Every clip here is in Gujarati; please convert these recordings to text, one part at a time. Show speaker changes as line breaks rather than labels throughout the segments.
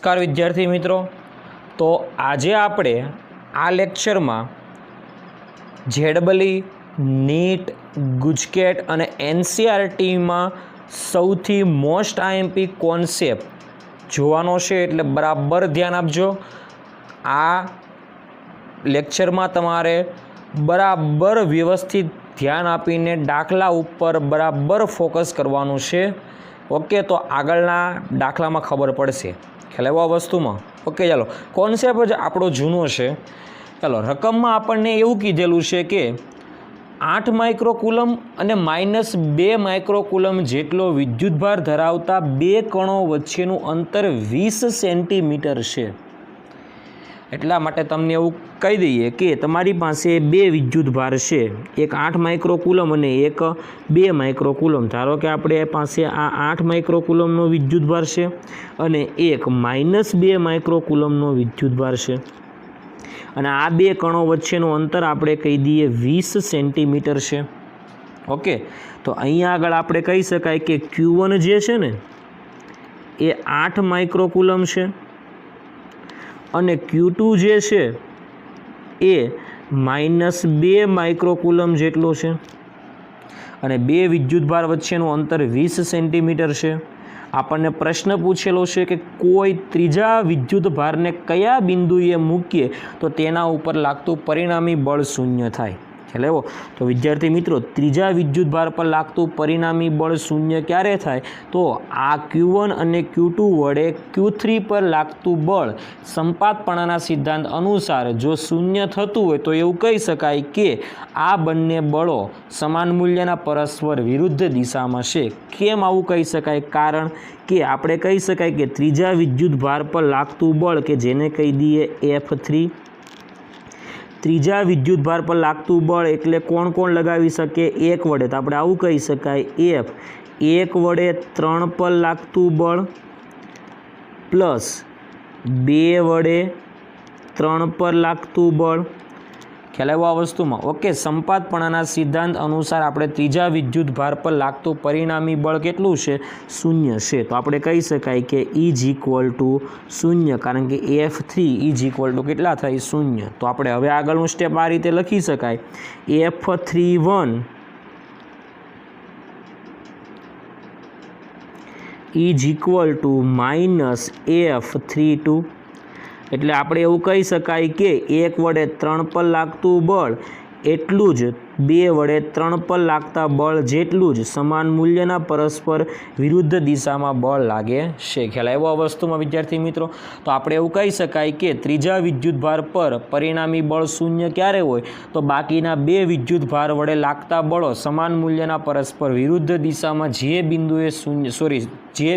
नमस्कार विद्यार्थी मित्रों। तो आज आपणे आ लेक्चर में जेडबली नीट गुजकेट और एनसीईआरटी में सौथी मोस्ट आईएमपी कॉन्सेप्ट जोवानो छे, एटले बराबर ध्यान आपजो। आ लेक्चर में तमारे बराबर व्यवस्थित ध्यान आपीने दाखला उपर बराबर फोकस करवानुं छे। ओके, तो आगळना दाखला में खबर पड़शे ख्याल आव्यो आ वस्तु में। ओके, चलो कॉन्सेप्ट आपणो जूनो छे। चलो रकम में आपणे एवुं कीधेलुं छे के 8 माइक्रोकूलम अने -2 माइक्रोकूलम जेटलो विद्युतभार धरावता बे कणों वच्चेनुं अंतर 20 सेंटीमीटर छे। એટલા માટે તમને એવું કહી દઈએ કે તમારી પાસે બે વિદ્યુતભાર છે, એક 8 માઇક્રોકૂલમ અને એક 2 માઇક્રોકૂલમ। ધારો કે આપણે પાસે આ 8 માઇક્રોકૂલમનો વિદ્યુતભાર છે અને એક -2 માઇક્રોકૂલમનો વિદ્યુતભાર છે અને આ બે કણો વચ્ચેનું અંતર આપણે કહી દઈએ 20 સેન્ટીમીટર છે। ઓકે, તો અહીંયા આગળ આપણે કહી શકાય કે Q1 જે છે ને એ 8 માઇક્રોકૂલમ છે અને Q2 જે છે એ -2 માઇક્રોકૂલમ જેટલો છે અને બે વિદ્યુતભાર વચ્ચેનું અંતર 20 સેન્ટીમીટર છે। આપણને પ્રશ્ન પૂછેલો છે કે કોઈ ત્રીજા વિદ્યુતભારને કયા બિંદુએ મૂકીએ તો તેના ઉપર લાગતું પરિણામી બળ શૂન્ય થાય। ખ્યાલ આવ્યો? તો વિદ્યાર્થી મિત્રો, ત્રીજા વિદ્યુતભાર પર લાગતું પરિણામી બળ શૂન્ય ક્યારે થાય? તો આ Q1 અને Q2 વડે Q3 પર લાગતું બળ સંપાતપણાના સિદ્ધાંત અનુસાર જો શૂન્ય થતું હોય તો એવું કહી શકાય કે આ બંને બળો સમાન મૂલ્યના પરસ્પર વિરુદ્ધ દિશામાં છે। કેમ આવું કહી શકાય? કારણ કે આપણે કહી શકાય કે ત્રીજા વિદ્યુતભાર પર લાગતું બળ કે જેને કહી દઈએ F3, ત્રીજા વિદ્યુતભાર પર લાગતું બળ એટલે કોણ કોણ લગાવી શકે? 1 વડે, તો આપણે આવું કહી શકાય F 1 વડે 3 પર લાગતું બળ પ્લસ 2 વડે 3 પર લાગતું બળ। ખ્યાલ આવ્યો આ વસ્તુમાં? ઓકે, સંપાતપણાના સિદ્ધાંત અનુસાર આપણે ત્રીજા વિદ્યુતભાર પર લાગતું પરિણામી બળ કેટલું છે? શૂન્ય છે। તો આપણે કહી શકાય કે E=0, કારણ કે F3 કેટલા થાય? 0। તો આપણે હવે આગળનું સ્ટેપ આ રીતે લખી શકાય F31 -F32। એટલે આપણે એવું કહી શકાય કે 1 વડે 3 પર લાગતું બળ એટલું જ 2 વડે 3 પર લાગતા બળ જેટલું જ સમાન મૂલ્યના પરસ્પર વિરુદ્ધ દિશામાં બળ લાગે છે। ખ્યાલ આવ્યો આ વસ્તુમાં વિદ્યાર્થી મિત્રો? તો આપણે એવું કહી શકાય કે ત્રીજા વિદ્યુતભાર પર પરિણામી બળ શૂન્ય ક્યારે હોય? તો બાકીના બે વિદ્યુતભાર વડે લાગતા બળો સમાન મૂલ્યના પરસ્પર વિરુદ્ધ દિશામાં જે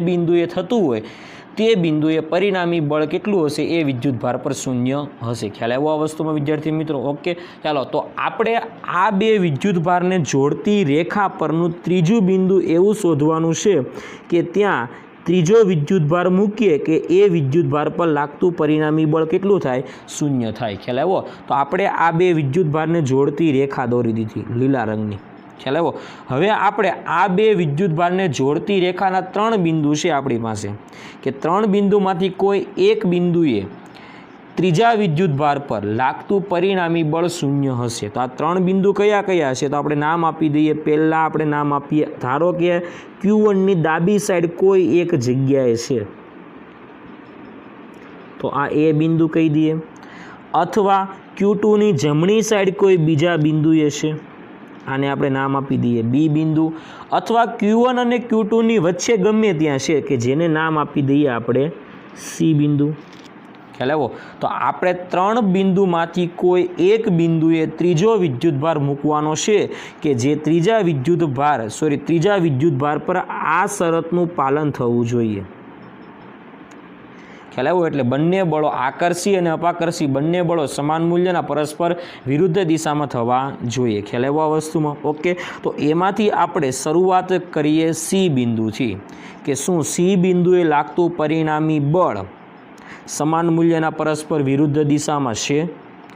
બિંદુએ થતું હોય તે બિંદુએ પરિણામી બળ કેટલું હશે? એ વિદ્યુતભાર પર શૂન્ય હશે। ખ્યાલ આવ્યો આ વસ્તુમાં વિદ્યાર્થી મિત્રો? ઓકે, ચાલો તો આપણે આ બે વિદ્યુતભારને જોડતી રેખા પરનું ત્રીજું બિંદુ એવું શોધવાનું છે કે ત્યાં ત્રીજો વિદ્યુતભાર મૂકીએ કે એ વિદ્યુતભાર પર લાગતું પરિણામી બળ કેટલું થાય? શૂન્ય થાય। ખ્યાલ આવ્યો? તો આપણે આ બે વિદ્યુતભારને જોડતી રેખા દોરી દીધી લીલા રંગની। ખ્યાલ આવ્યો? હવે આપણે આ બે વિદ્યુતભારને જોડતી રેખાના 3 બિંદુ છે આપણી પાસે કે 3 બિંદુમાંથી કોઈ એક બિંદુએ ત્રીજા વિદ્યુતભાર પર લાગતું પરિણામી બળ શૂન્ય હશે। તો આ 3 બિંદુ કયા કયા છે? તો આપણે નામ આપી દઈએ। પહેલાં આપણે નામ આપીએ, ધારો કે Q1ની ડાબી સાઈડ કોઈ એક જગ્યાએ છે તો આ એ બિંદુ કહી દઈએ, અથવા Q2ની જમણી સાઈડ કોઈ બીજા બિંદુએ છે, આને આપણે નામ આપી દઈએ B બિંદુ, અથવા Q1 અને Q2ની વચ્ચે ગમે ત્યાં છે કે જેને નામ આપી દઈએ આપણે C બિંદુ। ખ્યાલ આવ્યો? તો આપણે 3 બિંદુમાંથી કોઈ એક બિંદુએ ત્રીજો વિદ્યુતભાર મૂકવાનો છે કે જે ત્રીજા વિદ્યુતભાર પર આ શરતનું પાલન થવું જોઈએ। ખ્યાલ આવ્યો? એટલે બંને બળો આકર્ષી અને અપાકર્ષી બંને બળો સમાન મૂલ્યના પરસ્પર વિરુદ્ધ દિશામાં થવા જોઈએ। ખ્યાલ આવ્યો આ વસ્તુમાં? ઓકે, તો એમાંથી આપણે શરૂઆત કરીએ C બિંદુથી કે શું C બિંદુએ લાગતું પરિણામી બળ સમાન મૂલ્યના પરસ્પર વિરુદ્ધ દિશામાં છે?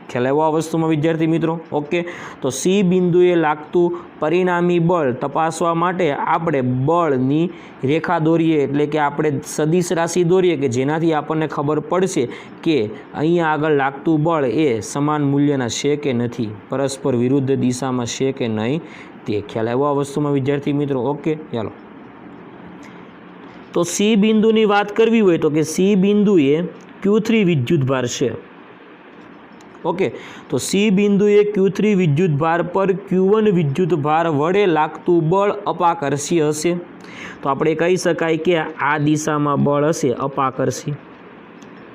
ખ્યાલ આવ્યો આ વસ્તુમાં વિદ્યાર્થી મિત્રો? ઓકે, તો સી બિંદુએ લાગતું પરિણામી બળ તપાસવા માટે આપણે બળની રેખા દોરીએ, એટલે કે આપણે સદિશ રાશિ દોરીએ કે જેનાથી આપણને ખબર પડશે કે અહીંયા આગળ લાગતું બળ એ સમાન મૂલ્યના છે કે નથી, પરસ્પર વિરુદ્ધ દિશામાં છે કે નહીં તે. ખ્યાલ આવ્યો આ વસ્તુમાં વિદ્યાર્થી મિત્રો? ઓકે, ચાલો. તો સી બિંદુની વાત કરવી હોય તો કે સી બિંદુએ Q3 વિદ્યુતભાર છે. ઓકે, તો સી બિંદુએ Q3 વિદ્યુતભાર પર Q1 વિદ્યુતભાર વડે લાગતું બળ અપાકર્ષી હશે. તો આપણે કહી શકાય કે આ દિશામાં બળ હશે અપાકર્ષી.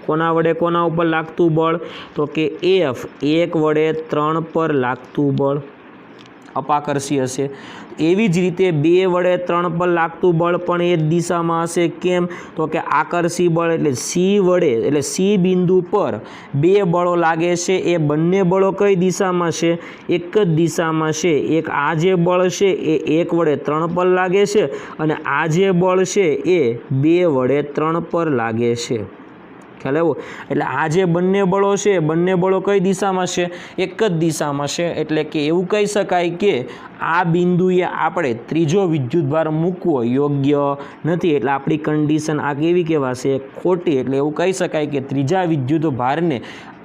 કોના વડે કોના ઉપર લાગતું બળ? તો કે F1 વડે 3 પર લાગતું બળ અપાકર્ષી હશે. એવી જ રીતે 2 વડે 3 પર લાગતું બળ પણ એ જ દિશામાં હશે. કેમ? તો કે આકર્ષી બળ એટલે સી વડે, એટલે સી બિંદુ પર 2 બળો લાગે છે. એ બંને બળો કઈ દિશામાં છે? એક જ દિશામાં છે. એક આ જે બળ છે એ 1 વડે 3 પર લાગે છે અને આ જે બળ છે એ 2 વડે 3 પર લાગે છે. ખ્યાલ આવ્યો? એટલે આ જે બંને બળો છે, બંને બળો કઈ દિશામાં છે? એક જ દિશામાં છે. એટલે કે એવું કહી શકાય કે આ બિંદુએ આપણે ત્રીજો વિદ્યુતભાર મૂકવો યોગ્ય નથી. એટલે આપણી કન્ડિશન આ કેવી કહેવાશે? ખોટી. એટલે એવું કહી શકાય કે ત્રીજા વિદ્યુતભારને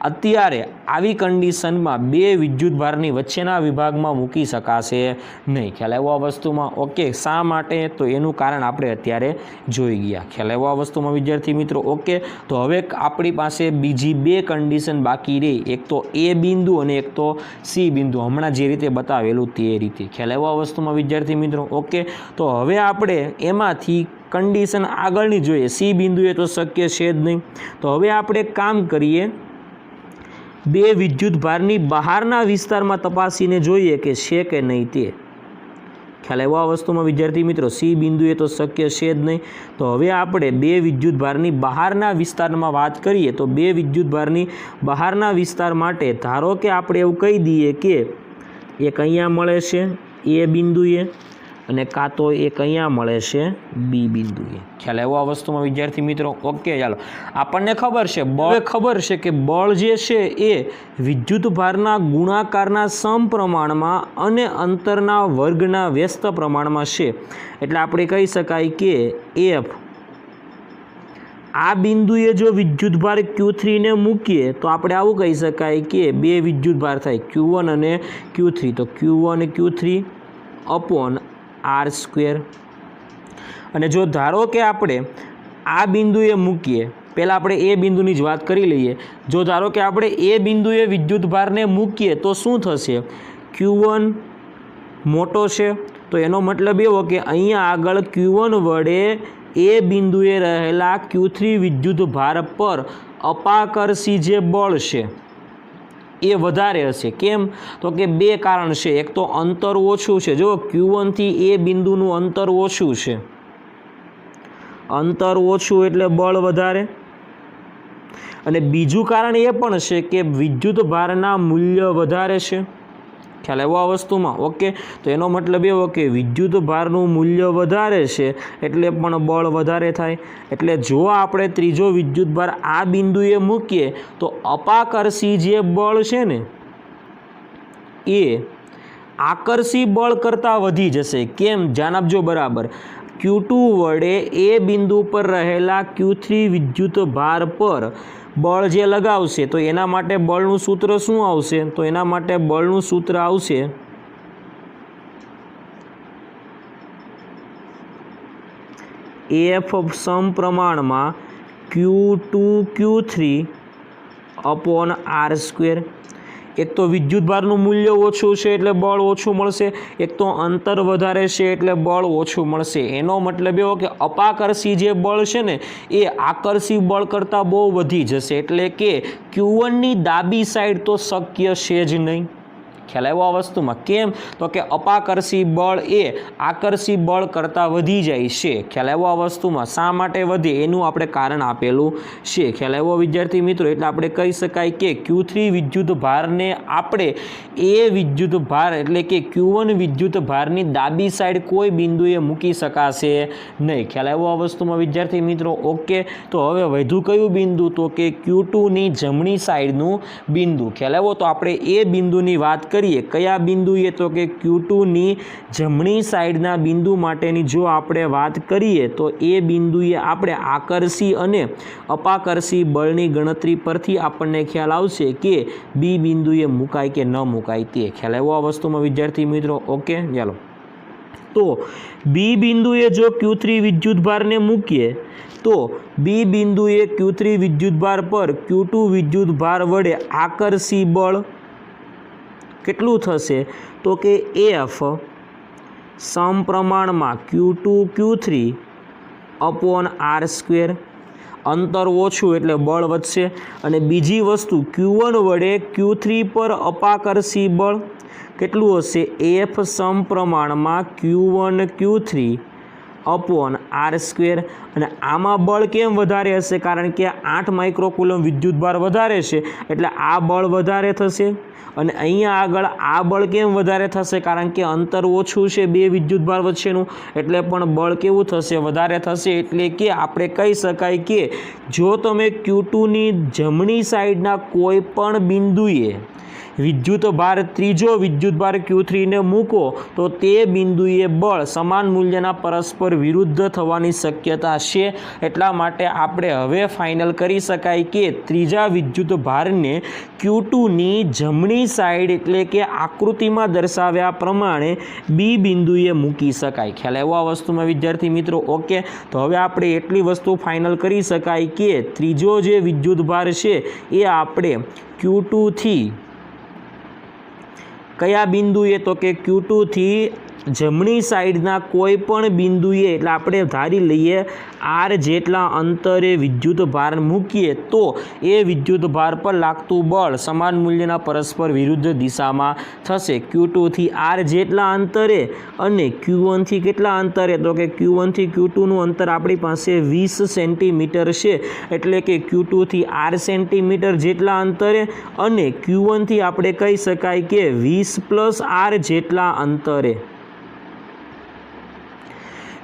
અત્યારે આવી કન્ડિશનમાં 2 વિદ્યુતભારની વચ્ચેના વિભાગમાં મૂકી શકાશે નહીં. ખ્યાલ આવ્યો આ વસ્તુમાં? ઓકે, શા માટે? તો એનું કારણ આપણે અત્યારે જોઈ ગયા. ખ્યાલ આવ્યો આ વસ્તુમાં વિદ્યાર્થી મિત્રો? ઓકે, તો હવે આપણી પાસે બીજી 2 કન્ડિશન બાકી રહી, એક તો એ બિંદુ અને એક તો સી બિંદુ, હમણાં જે રીતે બતાવેલું તે રીતે. ખ્યાલ આવ્યો આ વસ્તુમાં વિદ્યાર્થી મિત્રો? ઓકે, તો હવે આપણે એમાંથી કન્ડિશન આગળની જોઈએ. સી બિંદુએ તો શક્ય છે જ નહીં. તો હવે આપણે કામ કરીએ, 2 વિદ્યુતભારની બહારના વિસ્તારમાં તપાસીને જોઈએ કે છે કે નહીં તે. ખ્યાલ આવ્યો આ વસ્તુમાં વિદ્યાર્થી મિત્રો? સી બિંદુએ તો શક્ય છે જ નહીં. તો હવે આપણે 2 વિદ્યુતભારની બહારના વિસ્તારમાં વાત કરીએ. તો 2 વિદ્યુતભારની બહારના વિસ્તાર માટે ધારો કે આપણે એવું કહી દઈએ કે એક અહીંયા મળે છે એ બિંદુએ અને કાં તો એક અહીંયા મળે છે બી બિંદુએ. ખ્યાલ આવ્યો આ વસ્તુમાં વિદ્યાર્થી મિત્રો? ઓકે, ચાલો. આપણને ખબર છે કે બળ જે છે એ વિદ્યુતભારના ગુણાકારના સમપ્રમાણમાં અને અંતરના વર્ગના વ્યસ્ત પ્રમાણમાં છે. એટલે આપણે કહી શકાય કે F આ બિંદુએ જો વિદ્યુતભાર Q3 ને મૂકીએ તો આપણે આવું કહી શકાય કે 2 વિદ્યુતભાર થાય Q1 અને Q3. તો Q1 Q3 અપોન R². અને જો ધારો કે આપણે આ બિંદુએ મૂકીએ, પહેલાં આપણે એ બિંદુની જ વાત કરી લઈએ. જો ધારો કે આપણે એ બિંદુએ વિદ્યુતભારને મૂકીએ તો શું થશે? Q1 મોટો છે તો એનો મતલબ એવો કે અહીંયા આગળ Q1 વડે એ બિંદુએ રહેલા Q3 વિદ્યુતભાર પર અપાકર્ષી જે બળ છે એ વધારે હશે. કેમ? તો કે 2 કારણ છે. એક તો અંતર ઓછું છે. જો Q1 થી એ બિંદુનું અંતર ઓછું છે, અંતર ઓછું એટલે બળ વધારે. અને બીજું કારણ એ પણ છે કે વિદ્યુતભારના મૂલ્ય વધારે છે. ખ્યાલ આવ્યો આ વસ્તુમાં? ઓકે, તો એનો મતલબ એવો કે વિદ્યુતભારનું મૂલ્ય વધારે છે એટલે પણ બળ વધારે થાય. એટલે જો આપણે ત્રીજો વિદ્યુતભાર આ બિંદુએ મૂકીએ તો અપાકર્ષી જે બળ છે ને એ આકર્ષી બળ કરતાં વધી જશે. કેમ? ધ્યાન આપજો બરાબર. Q2 વડે એ બિંદુ પર રહેલા Q3 વિદ્યુતભાર પર બળ જે લગાવશે તો એના માટે બળનું સૂત્ર શું આવશે? તો એના માટે બળનું સૂત્ર આવશે F સમપ્રમાણમાં Q2 Q3 અપોન R². એક તો વિદ્યુતભારનું મૂલ્ય ઓછું છે એટલે બળ ઓછું મળશે, એક તો અંતર વધારે છે એટલે બળ ઓછું મળશે. એનો મતલબ એવો કે અપાકર્ષી જે બળ છે ને એ આકર્ષી બળ કરતાં બહુ વધી જશે. એટલે કે Q1ની ડાબી સાઈડ તો શક્ય છે જ નહીં. ખ્યાલ આવ્યો આ વસ્તુમાં? કેમ તો કે અપાકર્ષી બળ એ આકર્ષી બળ કરતાં વધી જાય છે. ખ્યાલ આવ્યો આ વસ્તુમાં? શા માટે વધે એનું આપણે કારણ આપેલું છે. ખ્યાલ આવ્યો વિદ્યાર્થી મિત્રો? એટલે આપણે કહી શકાય કે Q3 વિદ્યુત ભારને આપણે એ વિદ્યુત ભાર એટલે કે Q1 વિદ્યુત ભારની ડાબી સાઈડ કોઈ બિંદુએ મૂકી શકાશે નહીં. ખ્યાલ આવ્યો આ વસ્તુમાં વિદ્યાર્થી મિત્રો? ઓકે, તો હવે વધુ કયું બિંદુ તો કે Q2ની જમણી સાઈડનું બિંદુ. ખ્યાલ આવ્યો? તો આપણે એ બિંદુની વાત કરીએ. કયા બિંદુએ તો કે Q2ની જમણી સાઈડના બિંદુ માટેની જો આપણે વાત કરીએ તો એ બિંદુએ આપણે આકર્ષી અને અપાકર્ષી બળની ગણતરી પરથી આપણને ખ્યાલ આવશે કે બી બિંદુએ મુકાય કે ન મુકાય તે. ખ્યાલ આવ્યો આ વસ્તુમાં વિદ્યાર્થી મિત્રો? ઓકે, ચાલો. તો બી બિંદુએ જો Q3 વિદ્યુતભારને મૂકીએ તો બી બિંદુએ Q3 વિદ્યુતભાર પર Q2 વિદ્યુતભાર વડે આકર્ષી બળ કેટલું થશે તો કે F સમપ્રમાણમાં Q2 Q3 અપોન R². અંતર ઓછું એટલે બળ વધશે. અને બીજી વસ્તુ Q1 વડે Q3 પર અપાકર્ષી બળ કેટલું હશે? F સમપ્રમાણમાં Q1 Q3 અપોન R². અને આમાં બળ કેમ વધારે હશે? કારણ કે 8 માઇક્રોકુલમ વિદ્યુતભાર વધારે છે એટલે આ બળ વધારે થશે. અને અહીંયા આગળ આ બળ કેમ વધારે થશે? કારણ કે અંતર ઓછું છે બે વિદ્યુતભાર વચ્ચેનું એટલે પણ બળ કેવું થશે? વધારે થશે. એટલે કે આપણે કહી શકાય કે જો તમે Q2ની જમણી સાઈડના કોઈ પણ બિંદુએ વિદ્યુતભાર ત્રીજો વિદ્યુતભાર Q3ને મૂકો તો તે બિંદુએ બળ સમાન મૂલ્યના પરસ્પર વિરુદ્ધ થવાની શક્યતા છે. એટલા માટે આપણે હવે ફાઇનલ કરી શકાય કે ત્રીજા વિદ્યુતભારને Q2ની જમણી સાઈડ એટલે કે આકૃતિમાં દર્શાવ્યા પ્રમાણે બી બિંદુએ મૂકી શકાય. ખ્યાલ આવ્યો આ વસ્તુમાં વિદ્યાર્થી મિત્રો? ઓકે, તો હવે આપણે એટલી વસ્તુ ફાઇનલ કરી શકાય કે ત્રીજો જે વિદ્યુતભાર છે એ આપણે Q2થી કયા બિંદુએ તો કે Q2થી જમણી સાઈડના કોઈ પણ બિંદુએ એટલે આપણે ધારી લઈએ R જેટલા અંતરે વિદ્યુતભાર મૂકીએ તો એ વિદ્યુતભાર પર લાગતું બળ સમાન મૂલ્યના પરસ્પર વિરુદ્ધ દિશામાં થશે. Q2થી R જેટલા અંતરે અને Q1થી કેટલા અંતરે તો કે Q1થી Q2નું અંતર આપણી પાસે 20 સેન્ટીમીટર છે એટલે કે Q2થી R સેન્ટીમીટર જેટલા અંતરે અને Q1થી આપણે કહી શકાય કે 20 + R જેટલા અંતરે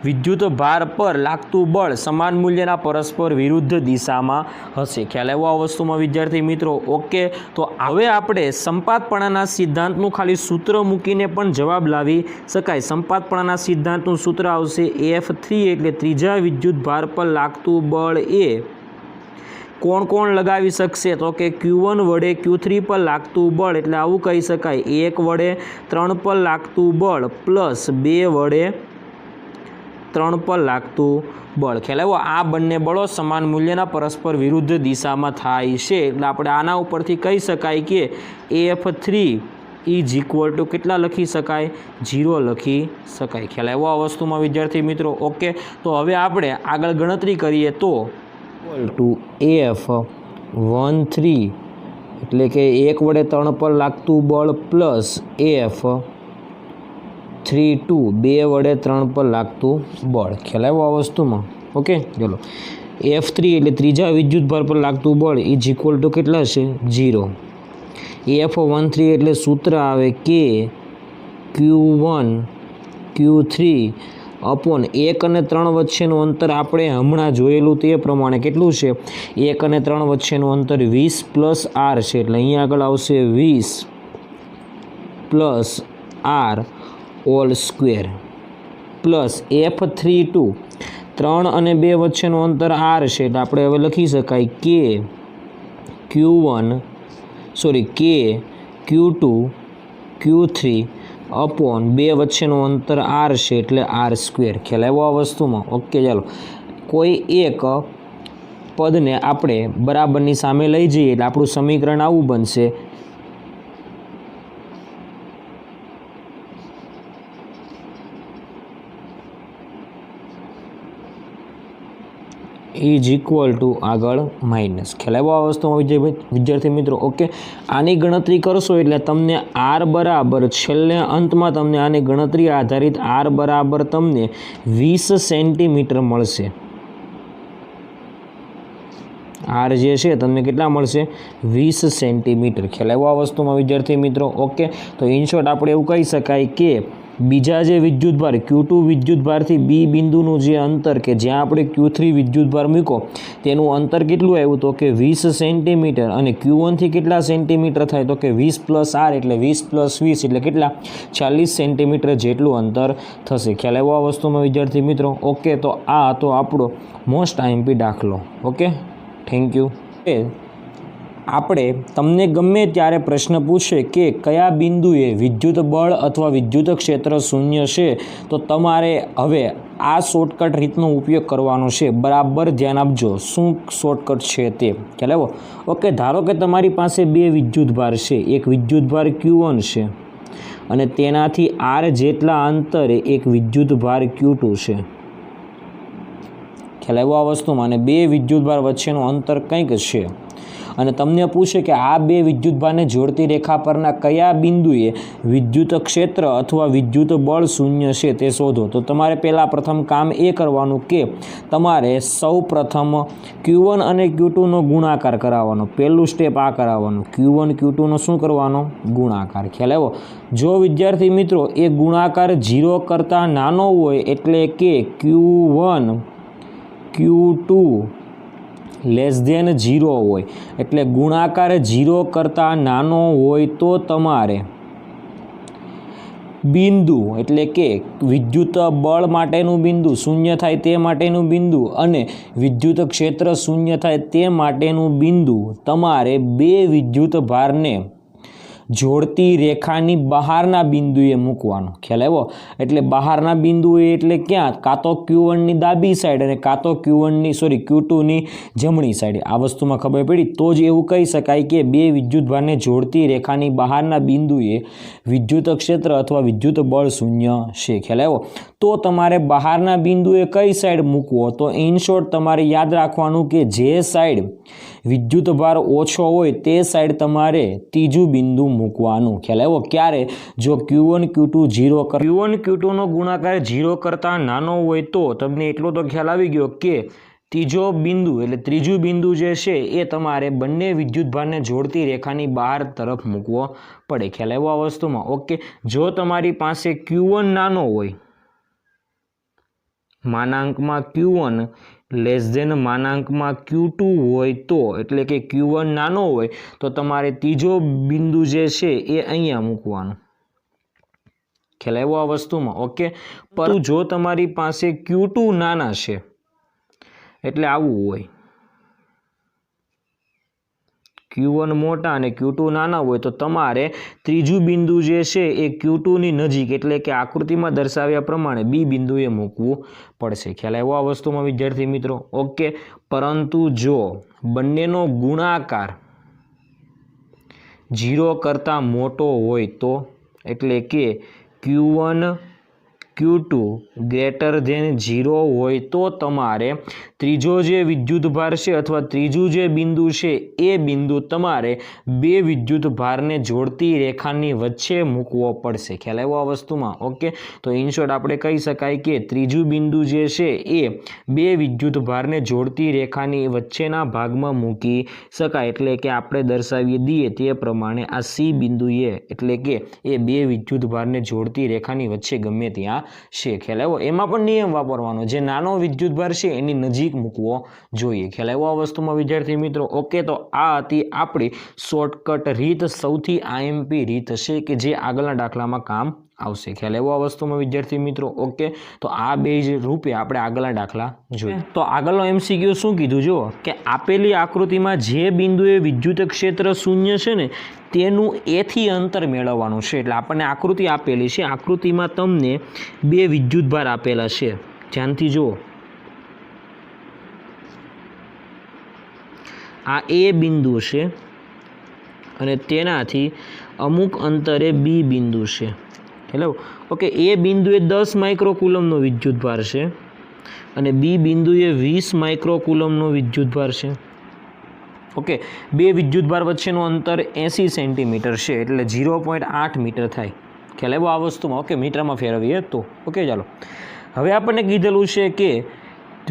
વિદ્યુતભાર પર લાગતું બળ સમાન મૂલ્યના પરસ્પર વિરુદ્ધ દિશામાં હશે. ખ્યાલ આવ્યો આ વસ્તુમાં વિદ્યાર્થી મિત્રો? ઓકે, તો હવે આપણે સંપાતપણાના સિદ્ધાંતનું ખાલી સૂત્ર મૂકીને પણ જવાબ લાવી શકાય. સંપાતપણાના સિદ્ધાંતનું સૂત્ર આવશે F3 એટલે ત્રીજા વિદ્યુતભાર પર લાગતું બળ એ કોણ કોણ લગાવી શકશે તો કે Q1 વડે Q3 પર લાગતું બળ એટલે આવું કહી શકાય 1 વડે 3 પર લાગતું બળ પ્લસ 2 વડે 3 પર લાગતું બળ. ખ્યાલ આવ્યો? આ બંને બળો સમાન મૂલ્યના પરસ્પર વિરુદ્ધ દિશામાં થાય છે એટલે આપણે આના ઉપરથી કહી શકાય કે F3 ઇઝ ઇક્વલ ટુ કેટલા લખી શકાય? 0 લખી શકાય. ખ્યાલ આવ્યો આ વસ્તુમાં વિદ્યાર્થી મિત્રો? ઓકે, તો હવે આપણે આગળ ગણતરી કરીએ તો ઇક્વલ ટુ F13 એટલે કે 1 વડે 3 પર લાગતું બળ પ્લસ F32 2 વડે 3 પર લાગતું બળ. ખ્યાલ આવ્યો આ વસ્તુમાં? ઓકે, ચલો. F3 એટલે ત્રીજા વિદ્યુતભાર પર લાગતું બળ ઇઝ ઇક્વલ ટુ કેટલા છે? 0. F13 એટલે સૂત્ર આવે કે Q1 Q3 અપોન 1 અને 3 વચ્ચેનું અંતર આપણે હમણાં જોયેલું તે પ્રમાણે કેટલું છે? 1 અને 3 વચ્ચેનું અંતર 20 + R છે એટલે અહીંયા આગળ આવશે 20 + R whole square plus F32 3 અને 2 વચ્ચેનું અંતર R છે એટલે આપણે હવે લખી શકાય કે Q2 Q3 અપોન 2 વચ્ચેનું અંતર R છે એટલે R². ખ્યાલ આવ્યો આ વસ્તુમાં? ઓકે, ચાલો. કોઈ એક પદને આપણે બરાબરની સામે લઈ જઈએ એટલે આપણું સમીકરણ આવું બનશે ઇઝ ઇક્વલ ટુ આગળ માઇનસ. ખ્યાલ આવ્યો આ વસ્તુમાં વિદ્યાર્થી મિત્રો? ઓકે, આની ગણતરી કરશો એટલે તમને આર બરાબર છેલ્લે અંતમાં તમને આની ગણતરી આધારિત આર બરાબર તમને 20 સેન્ટીમીટર મળશે. આર જે છે તમને કેટલા મળશે? 20 સેન્ટીમીટર. ખ્યાલ આવ્યો આ વસ્તુમાં વિદ્યાર્થી મિત્રો? ઓકે, તો ઇન શોર્ટ આપણે એવું કહી શકાય કે બીજા જે વિદ્યુતભાર Q2 વિદ્યુતભારથી બી બિંદુનું જે અંતર કે જ્યાં આપણે Q3 વિદ્યુતભાર મૂકો તેનું અંતર કેટલું આવ્યું તો કે 20 સેન્ટીમીટર, અને Q1 થી કેટલા સેન્ટીમીટર થાય તો કે 20 + r એટલે 20 + 20 એટલે કેટલા? 40 સેન્ટીમીટર જેટલું અંતર થશે. ખ્યાલ આવ્યો આ વસ્તુમાં વિદ્યાર્થી મિત્રો? ઓકે, તો આ હતો આપણો મોસ્ટ આઈએમપી દાખલો. Okay, thank you. આપણે તમને ગમે ત્યારે પ્રશ્ન પૂછે કે કયા બિંદુએ વિદ્યુત બળ અથવા વિદ્યુત ક્ષેત્ર શૂન્ય છે, તો તમારે હવે આ શોર્ટકટ રીતનો ઉપયોગ કરવાનો છે. બરાબર ધ્યાન આપજો શું શોર્ટકટ છે તે. ખ્યાલ આવ્યો? ઓકે, ધારો કે તમારી પાસે બે વિદ્યુતભાર છે. એક વિદ્યુતભાર Q1 છે અને તેનાથી r જેટલા અંતરે એક વિદ્યુતભાર Q2 છે. ખ્યાલ આવ્યો આ વસ્તુમાં? અને બે વિદ્યુતભાર વચ્ચેનું અંતર કંઈક છે અને તમને પૂછે કે આ બે વિદ્યુતભારને જોડતી રેખા પરના કયા બિંદુએ વિદ્યુત ક્ષેત્ર અથવા વિદ્યુત બળ શૂન્ય છે તે શોધો. તો તમારે પહેલાં પ્રથમ કામ એ કરવાનું કે તમારે સૌ પ્રથમ Q1 અને Q2નો ગુણાકાર કરાવવાનો. પહેલું સ્ટેપ આ કરાવવાનું, Q1 Q2નો શું કરવાનો? ગુણાકાર. ખ્યાલ આવ્યો? જો વિદ્યાર્થી મિત્રો એ ગુણાકાર 0 કરતાં નાનો હોય એટલે કે Q1 Q2 <0 હોય એટલે ગુણાકાર 0 કરતાં નાનો હોય તો તમારે બિંદુ એટલે કે વિદ્યુત બળ માટેનું બિંદુ શૂન્ય થાય તે માટેનું બિંદુ અને વિદ્યુત ક્ષેત્ર શૂન્ય થાય તે માટેનું બિંદુ તમારે બે વિદ્યુત ભારને જોડતી રેખાની બહારના બિંદુએ મૂકવાનો. ખ્યાલ આવ્યો? એટલે બહારના બિંદુએ એટલે ક્યાં? કાં તો Q1ની ડાબી સાઈડ અને કાં તો Q2ની જમણી સાઈડ. આ વસ્તુમાં ખબર પડી તો જ એવું કહી શકાય કે બે વિદ્યુતભારને જોડતી રેખાની બહારના બિંદુએ વિદ્યુત ક્ષેત્ર અથવા વિદ્યુત બળ શૂન્ય છે. ખ્યાલ આવ્યો? તો તમારે બહારના બિંદુએ કઈ સાઈડ મૂકવો? તો ઇન શોર્ટ તમારે યાદ રાખવાનું કે જે સાઈડ વિદ્યુતભાર ઓછો હોય તે સાઈડ તમારે ત્રીજું બિંદુ મૂકવાનું. ખ્યાલ આવ્યો? ક્યારે? જો Q1 Q2 0 Q1 Q2નો ગુણાકાર 0 કરતાં નાનો હોય તો તમને એટલો તો ખ્યાલ આવી ગયો કે ત્રીજો બિંદુ એટલે ત્રીજું બિંદુ જે છે એ તમારે બંને વિદ્યુતભારને જોડતી રેખાની બહાર તરફ મૂકવો પડે. ખ્યાલ આવ્યો આ વસ્તુમાં? ઓકે, જો તમારી પાસે Q1 નાનો હોય માનાંકમાં Q1 માનાંકમાં Q2 હોય તો એટલે કે Q1 નાનો હોય તો તમારે ત્રીજો બિંદુ જે છે એ અહીંયા મૂકવાનું. ખ્યાલ આવ્યો આ વસ્તુમાં? ઓકે, પરંતુ જો તમારી પાસે Q2 નાના છે એટલે આવું હોય, Q1 મોટા અને Q2 નાના હોય તો તમારે ત્રીજું બિંદુ જે છે એ Q2ની નજીક એટલે કે આકૃતિમાં દર્શાવ્યા પ્રમાણે બી બિંદુએ મૂકવું પડશે. ખ્યાલ આવ્યો આ વસ્તુમાં વિદ્યાર્થી મિત્રો? ઓકે, પરંતુ જો બંનેનો ગુણાકાર 0 કરતાં મોટો હોય તો એટલે કે Q1 Q2 > 0 હોય તો તમારે ત્રીજો જે વિદ્યુતભાર છે અથવા ત્રીજું જે બિંદુ છે એ બિંદુ તમારે બે વિદ્યુતભારને જોડતી રેખાની વચ્ચે મૂકવો પડશે. ખ્યાલ આવ્યો આ વસ્તુમાં? ઓકે, તો ઇન શોર્ટ આપણે કહી શકાય કે ત્રીજું બિંદુ જે છે એ બે વિદ્યુતભારને જોડતી રેખાની વચ્ચેના ભાગમાં મૂકી શકાય. એટલે કે આપણે દર્શાવી દઈએ તે પ્રમાણે આ C બિંદુએ એટલે કે એ બે વિદ્યુતભારને જોડતી રેખાની વચ્ચે ગમે ત્યાં છે. ખ્યાલ આવ્યો? એમાં પણ નિયમ વાપરવાનો, જે નાનો વિદ્યુતભાર છે એની નજીક મૂકવો જોઈએ. ખ્યાલ આવ્યો આ વસ્તુમાં વિદ્યાર્થી મિત્રો? ઓકે, તો આ હતી આપણી શોર્ટકટ રીત, સૌથી આઈએમપી રીત છે કે જે આગળના દાખલામાં કામ આવશે. ખ્યાલ આવ્યો આ વસ્તુમાં વિદ્યાર્થી મિત્રો? ઓકે, તો આ બે જ રૂપે આપણે આગળના દાખલા જોઈએ. તો આગળનો MCQ શું કીધું જો કે આપેલી આકૃતિમાં જે બિંદુએ વિદ્યુત ક્ષેત્ર શૂન્ય છે ને તેનું એથી અંતર મેળવવાનું છે. એટલે આપણને આકૃતિ આપેલી છે, આકૃતિમાં તમને બે વિદ્યુતભાર આપેલા છે, ધ્યાનથી જુઓ. આ એ બિંદુ છે અને તેનાથી અમુક અંતરે બી બિંદુ છે. હેલો? ઓકે, એ બિંદુએ 10 માઇક્રોકુલમનો વિદ્યુતભાર છે અને બી બિંદુએ 20 માઇક્રોકુલમનો વિદ્યુતભાર છે. ઓકે, બે વિદ્યુતભાર વચ્ચેનું અંતર 80 સેન્ટીમીટર છે એટલે 0.8 મીટર થાય. ખ્યાલ આવ્યો આ વસ્તુમાં? ઓકે, મીટરમાં ફેરવીએ તો. ઓકે, ચાલો હવે આપણને કીધેલું છે કે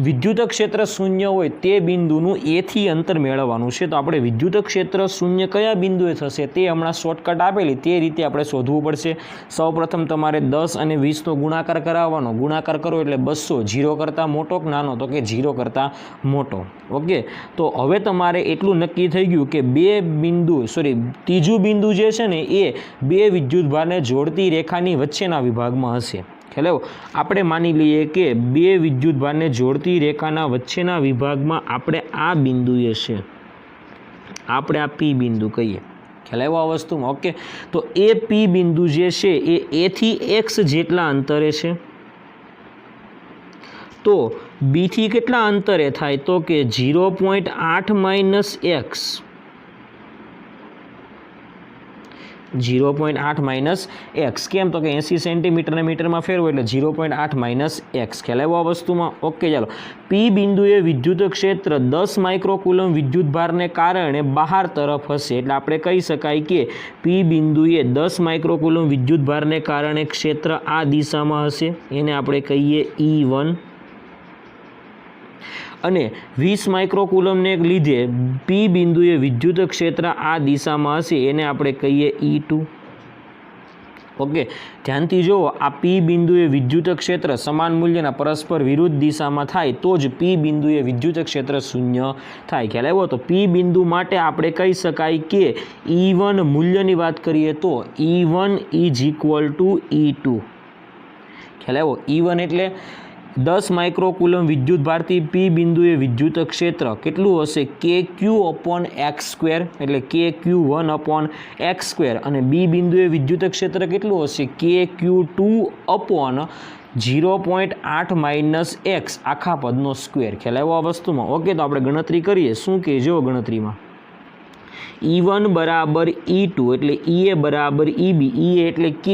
વિદ્યુત ક્ષેત્ર શૂન્ય હોય તે બિંદુનું એથી અંતર મેળવવાનું છે. તો આપણે વિદ્યુત ક્ષેત્ર શૂન્ય કયા બિંદુએ થશે તે હમણાં શોર્ટકટ આપેલી તે રીતે આપણે શોધવું પડશે. સૌપ્રથમ તમારે 10 અને 20નો ગુણાકાર કરાવવાનો. ગુણાકાર કરો એટલે 200. 0 કરતાં મોટો કે નાનો? તો કે 0 કરતાં મોટો. ઓકે, તો હવે તમારે એટલું નક્કી થઈ ગયું કે ત્રીજું બિંદુ જે છે ને એ બે વિદ્યુતભારને જોડતી રેખાની વચ્ચેના વિભાગમાં હશે. હેલો, આપણે માની લઈએ કે બે વિદ્યુતભારને જોડતી રેખાના વચ્ચેના વિભાગમાં આપણે આ બિંદુએ છે, આપણે આ પી બિંદુ કહીએ. ખ્યાલ આવ્યો આ વસ્તુમાં? ઓકે, તો એ પી બિંદુ જે છે એ એથી એક્સ જેટલા અંતરે છે. તો બીથી કેટલા અંતરે થાય? તો કે 0.8 માઇનસ એક્સ. 0.8 minus x. કેમ? તો કે 80 સેન્ટીમીટરને મીટરમાં ફેરવો એટલે 0.8 માઇનસ એક્સ. ખ્યાલ આવ્યો આ વસ્તુમાં? ઓકે, ચાલો. પી બિંદુએ વિદ્યુત ક્ષેત્ર 10 માઇક્રોકુલમ વિદ્યુતભારને કારણે બહાર તરફ હશે. એટલે આપણે કહી શકાય કે પી બિંદુએ 10 માઇક્રોકુલમ વિદ્યુતભારને કારણે ક્ષેત્ર આ દિશામાં હશે. એને આપણે કહીએ E1. અને 20 માઇક્રોકુલમને લીધે પી બિંદુએ વિદ્યુત ક્ષેત્ર આ દિશામાં હશે. એને આપણે કહીએ E2. ઓકે, ધ્યાનથી જુઓ, આ પી બિંદુએ વિદ્યુત ક્ષેત્ર સમાન મૂલ્યના પરસ્પર વિરુદ્ધ દિશામાં થાય તો જ પી બિંદુએ વિદ્યુત ક્ષેત્ર શૂન્ય થાય. ખ્યાલ આવ્યો? તો પી બિંદુ માટે આપણે કહી શકાય કે E1 મૂલ્યની વાત કરીએ તો E1 is equal to E2. ખ્યાલ આવ્યો? E1 એટલે 10 માઇક્રોકુલમ વિદ્યુતભારથી પી બિંદુએ વિદ્યુત ક્ષેત્ર કેટલું હશે? KQ/x². એટલે KQ1/x². અને બી બિંદુએ વિદ્યુત ક્ષેત્ર કેટલું હશે? KQ2/0.8 માઇનસ એક્સ આખા પદનો સ્ક્વેર. ખ્યાલ આવ્યો આ વસ્તુમાં? ઓકે, તો આપણે ગણતરી કરીએ. શું કહે જો ગણતરીમાં? E1 બરાબર E2 એટલે EA બરાબર EB. EA એટલે K,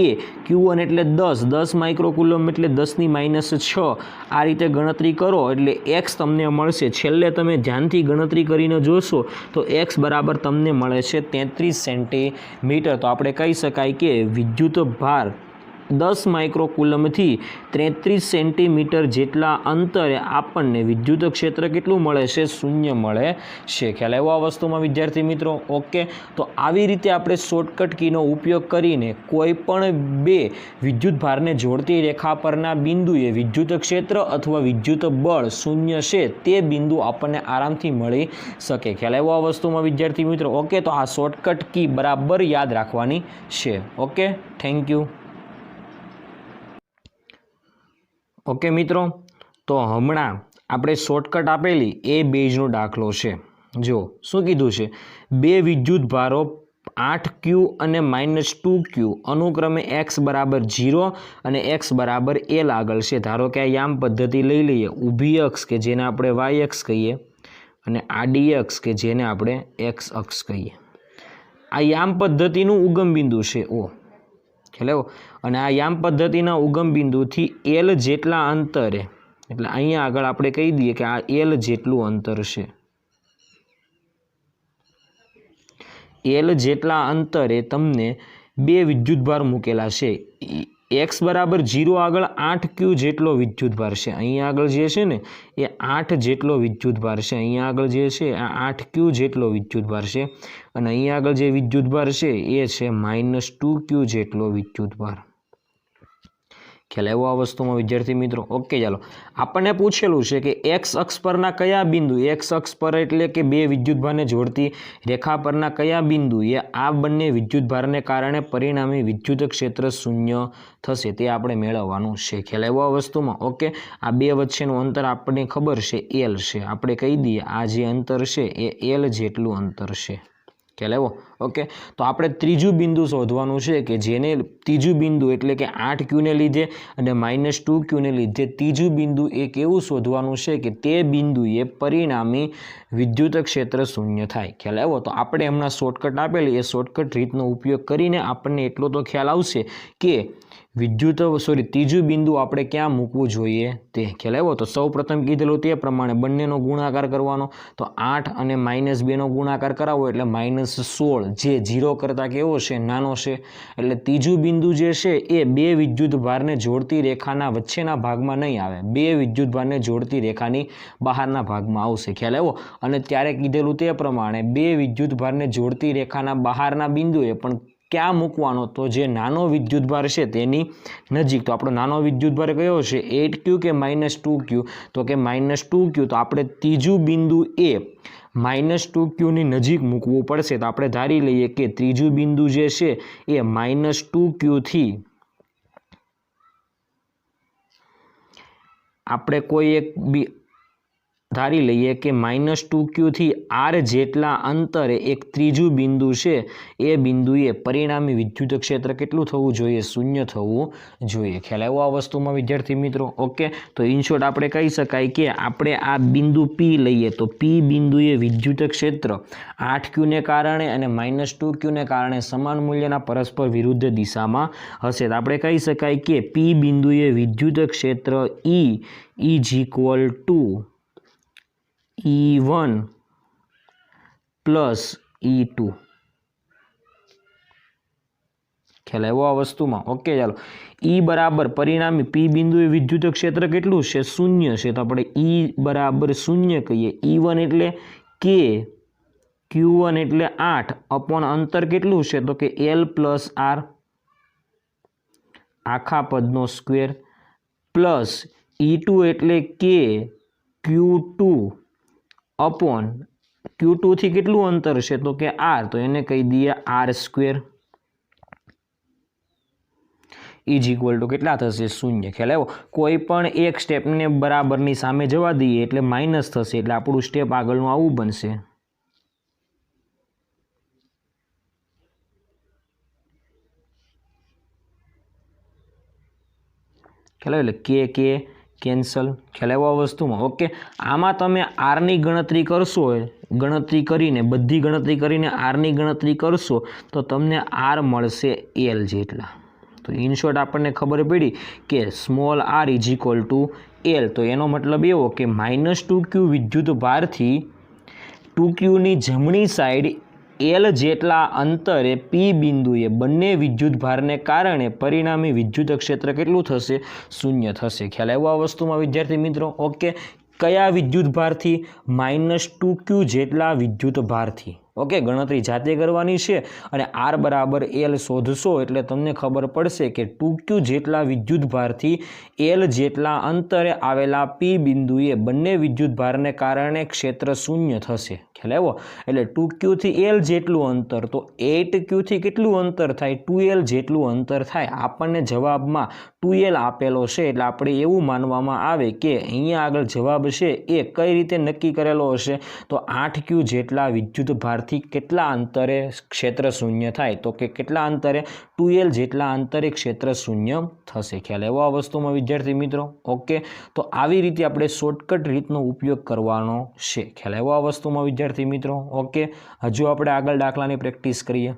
Q1 એટલે 10 માઇક્રોકુલમ એટલે 10⁻6. આ રીતે ગણતરી કરો એટલે x તમને મળશે. છેલ્લે તમે ધ્યાનથી ગણતરી કરીને જોશો તો x બરાબર તમને મળે છે 33 સેન્ટીમીટર. તો આપણે કહી શકાય કે વિદ્યુત ભાર 10 માઇક્રોકુલમથી 33 સેન્ટીમીટર જેટલા અંતરે આપણને વિદ્યુત ક્ષેત્ર કેટલું મળે છે? શૂન્ય મળે છે. ખ્યાલ આવ્યો આ વસ્તુમાં વિદ્યાર્થી મિત્રો? ઓકે, તો આવી રીતે આપણે શોર્ટકટ કીનો ઉપયોગ કરીને કોઈ પણ બે વિદ્યુત ભારને જોડતી રેખા પરના બિંદુએ વિદ્યુત ક્ષેત્ર અથવા વિદ્યુત બળ શૂન્ય છે તે બિંદુ આપણને આરામથી મળી શકે. ખ્યાલ આવ્યો આ વસ્તુમાં વિદ્યાર્થી મિત્રો? ઓકે, તો આ શોર્ટકટ કી બરાબર યાદ રાખવાની છે. Okay, thank you. ઓકે મિત્રો, તો હમણાં આપણે શોર્ટકટ આપેલી એ બેઝનો દાખલો છે. જો શું કીધું છે? બે વિદ્યુત ભારો 8Q અને -2Q અનુક્રમે x બરાબર 0 અને x બરાબર L આગળ છે. ધારો કે આ યામ પદ્ધતિ લઈ લઈએ. ઊભી અક્ષ કે જેને આપણે y અક્ષ કહીએ અને આડી અક્ષ કે જેને આપણે x અક્ષ કહીએ. આ યામ પદ્ધતિનું ઉગમ બિંદુ છે O. ખ્યાલ? અને આ યામ પદ્ધતિના ઉગમ બિંદુથી L જેટલા અંતરે, એટલે અહીંયા આગળ આપણે કહી દઈએ કે આ L જેટલું અંતર છે. L જેટલા અંતરે તમને બે વિદ્યુતભાર મૂકેલા છે. x બરાબર 0 આગળ 8Q જેટલો વિદ્યુતભાર છે. અહીંયા આગળ જે છે ને એ 8 જેટલો વિદ્યુતભાર છે. અહીંયા આગળ જે છે આ 8Q જેટલો વિદ્યુતભાર છે. અને અહીંયા આગળ જે વિદ્યુતભાર છે એ છે -2Q જેટલો વિદ્યુતભાર. ખ્યાલ આવ્યો આ વસ્તુમાં વિદ્યાર્થી મિત્રો? ઓકે, ચાલો. આપણને પૂછેલું છે કે x અક્ષ પરના કયા બિંદુ, x અક્ષ પર એટલે કે બે વિદ્યુતભારને જોડતી રેખા પરના કયા બિંદુએ આ બંને વિદ્યુતભારને કારણે પરિણામી વિદ્યુત ક્ષેત્ર શૂન્ય થશે તે આપણે મેળવવાનું છે. ખ્યાલ આવ્યો આ વસ્તુમાં? ઓકે, આ બે વચ્ચેનું અંતર આપણને ખબર છે L છે. આપણે કહી દઈએ આ જે અંતર છે એ L જેટલું અંતર છે. ખ્યાલ આવ્યો? ઓકે, તો આપણે ત્રીજું બિંદુ શોધવાનું છે કે જેને ત્રીજું બિંદુ એટલે કે 8Q લીધે અને -2Q લીધે ત્રીજું બિંદુ એક એવું શોધવાનું છે કે તે બિંદુએ પરિણામી વિદ્યુત ક્ષેત્ર શૂન્ય થાય. ખ્યાલ આવ્યો? તો આપણે હમણાં શોર્ટકટ આપેલી એ શોર્ટકટ રીતનો ઉપયોગ કરીને આપણને એટલો તો ખ્યાલ આવશે કે ત્રીજું બિંદુ આપણે ક્યાં મૂકવું જોઈએ તે. ખ્યાલ આવ્યો? તો સૌ પ્રથમ કીધેલું તે પ્રમાણે બંનેનો ગુણાકાર કરવાનો. તો 8 અને -2નો ગુણાકાર કરાવો એટલે -16, જે 0 કરતાં કેવો છે? નાનો છે. એટલે ત્રીજું બિંદુ જે છે એ બે વિદ્યુત ભારને જોડતી રેખાના વચ્ચેના ભાગમાં નહીં આવે, બે વિદ્યુત ભારને જોડતી રેખાની બહારના ભાગમાં આવશે. ખ્યાલ આવ્યો? અને ત્યારે કીધેલું તે પ્રમાણે બે વિદ્યુત ભારને જોડતી રેખાના બહારના બિંદુએ પણ ક્યાં મૂકવાનો? તો જે નાનો વિદ્યુતભાર છે તેની નજીક. તો આપણો નાનો વિદ્યુતભાર કયો છે? 8Q કે -2Q? તો કે -2Q. તો આપણે ત્રીજું બિંદુ એ -2Q ની નજીક મૂકવું પડશે. તો આપણે ધારી લઈએ કે ત્રીજું બિંદુ જે છે એ -2Q થી આપણે કોઈ એક ધારી લઈએ કે -2Q થી R જેટલા અંતરે એક ત્રીજું બિંદુ છે એ બિંદુએ પરિણામી વિદ્યુત ક્ષેત્ર કેટલું થવું જોઈએ? શૂન્ય થવું જોઈએ. ખ્યાલ આવ્યો આ વસ્તુમાં વિદ્યાર્થી મિત્રો? ઓકે, તો ઇન શોર્ટ આપણે કહી શકાય કે આપણે આ બિંદુ P લઈએ તો P બિંદુએ વિદ્યુત ક્ષેત્ર 8Q ને કારણે અને -2Q ને કારણે સમાન મૂલ્યના પરસ્પર વિરુદ્ધ દિશામાં હશે. તો આપણે કહી શકાય કે P બિંદુએ વિદ્યુત ક્ષેત્ર E is equal to E1 plus E2. ખ્યાલ આવ્યો આ વસ્તુમાં? ઓકે, ચાલો. E બરાબર પરિણામી P બિંદુએ વિદ્યુત ક્ષેત્ર કેટલું છે? શૂન્ય છે. તો આપણે E બરાબર શૂન્ય કહીએ. E1 એટલે K, Q1 એટલે 8 અપોન અંતર કેટલું છે? તો કે L પ્લસ R આખા પદનો સ્ક્વેર પ્લસ E2 એટલે K Q2 અપોન Q2 થી કેટલું અંતર છે? તો કે R, તો એને કહી દઈએ R square is equal to કેટલા થશે? શૂન્ય. ખ્યાલ આવ્યો? કોઈ પણ એક સ્ટેપને બરાબરની સામે જવા દઈએ એટલે માઇનસ થશે, એટલે આપણું સ્ટેપ આગળનું આવું બનશે. ખ્યાલ આવ્યો? એટલે કે કેન્સલ. ખ્યાલ આવ્યો આ વસ્તુમાં? ઓકે, આમાં તમે આરની ગણતરી કરશો, ગણતરી કરીને બધી ગણતરી કરીને આરની ગણતરી કરશો તો તમને આર મળશે L જેટલા. તો ઇન શોર્ટ આપણને ખબર પડી કે small r is equal to L. તો એનો મતલબ એવો કે -2Q વિદ્યુત ભારથી 2Qની જમણી સાઈડ L જેટલા અંતરે P બિંદુએ બંને વિદ્યુત ભારને કારણે પરિણામી વિદ્યુત ક્ષેત્ર કેટલું થશે? શૂન્ય થશે. ખ્યાલ આવ્યો આ વસ્તુમાં વિદ્યાર્થી મિત્રો? ઓકે, કયા વિદ્યુત ભારથી? -2Q જેટલા વિદ્યુત ભારથી. ઓકે, ગણતરી જાતે કરવાની છે અને R બરાબર L શોધશો એટલે તમને ખબર પડશે કે 2Q જેટલા વિદ્યુત ભારથી L જેટલા અંતરે આવેલા P બિંદુએ બંને વિદ્યુત ભારને કારણે ક્ષેત્ર શૂન્ય થશે. ખ્યાલ આવ્યો? એટલે 2Q થી L જેટલું અંતર, તો 8Q થી કેટલું અંતર થાય? 2L જેટલું અંતર થાય. આપણને જવાબમાં 2L આપેલો છે એટલે આપણે એવું માનવામાં આવે કે અહીંયા આગળ જવાબ છે એ કઈ રીતે નક્કી કરેલો હશે? તો 8Q જેટલા વિદ્યુત ભારથી કેટલા અંતરે ક્ષેત્ર શૂન્ય થાય? તો કે કેટલા અંતરે? 2L જેટલા અંતરે ક્ષેત્ર શૂન્ય થશે. ખ્યાલ આવ્યો આ વસ્તુમાં વિદ્યાર્થી મિત્રો? ઓકે, તો આવી રીતે આપણે શોર્ટકટ રીતનો ઉપયોગ કરવાનો છે. ખ્યાલ આવ્યો આ વસ્તુમાં વિદ્યાર્થી મિત્રો? ઓકે, હજુ આપણે આગળ દાખલાની પ્રેક્ટિસ કરીએ.